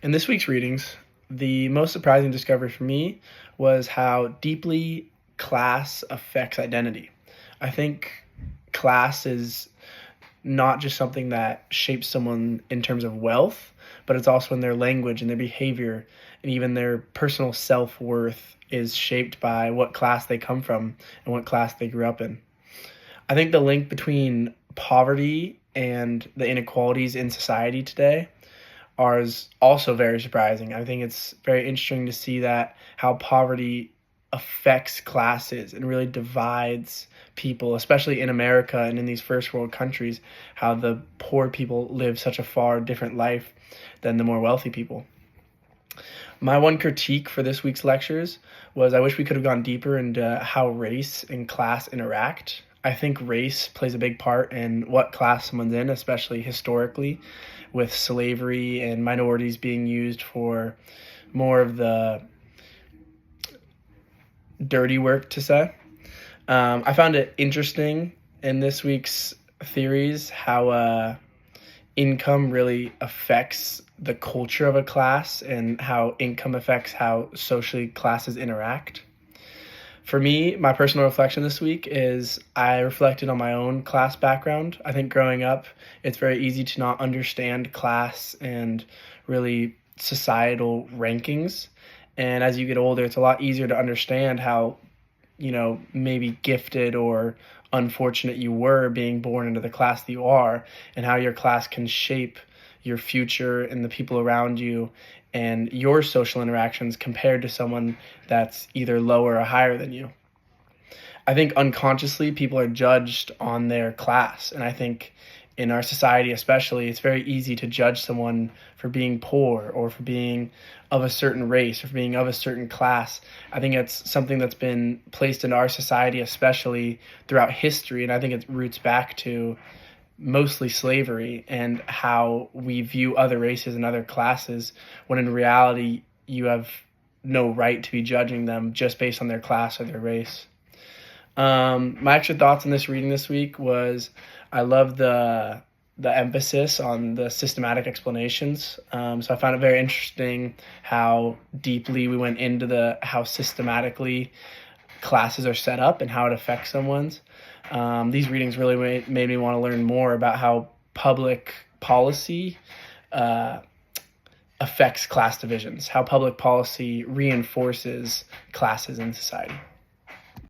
In this week's readings, the most surprising discovery for me was how deeply class affects identity. I think class is not just something that shapes someone in terms of wealth, but it's also in their language and their behavior, and even their personal self-worth is shaped by what class they come from and what class they grew up in. I think the link between poverty and the inequalities in society today is also very surprising. I think it's very interesting to see that how poverty affects classes and really divides people, especially in America and in these first world countries, how the poor people live such a far different life than the more wealthy people. My one critique for this week's lectures was I wish we could have gone deeper into how race and class interact. I think race plays a big part in what class someone's in, especially historically, with slavery and minorities being used for more of the dirty work, to say. I found it interesting in this week's theories how income really affects the culture of a class and how income affects how socially classes interact. For me, my personal reflection this week is I reflected on my own class background. I think growing up, it's very easy to not understand class and really societal rankings. And as you get older, it's a lot easier to understand how, maybe gifted or unfortunate you were being born into the class that you are, and how your class can shape your future and the people around you and your social interactions compared to someone that's either lower or higher than you. I think unconsciously people are judged on their class. And I think in our society especially, it's very easy to judge someone for being poor or for being of a certain race or for being of a certain class. I think it's something that's been placed in our society, especially throughout history. And I think it roots back to mostly slavery and how we view other races and other classes when in reality you have no right to be judging them just based on their class or their race. My extra thoughts on this reading this week was I love the emphasis on the systematic explanations. So I found it very interesting how deeply we went into how systematically classes are set up and how it affects someone's. These readings really made me want to learn more about how public policy affects class divisions, how public policy reinforces classes in society.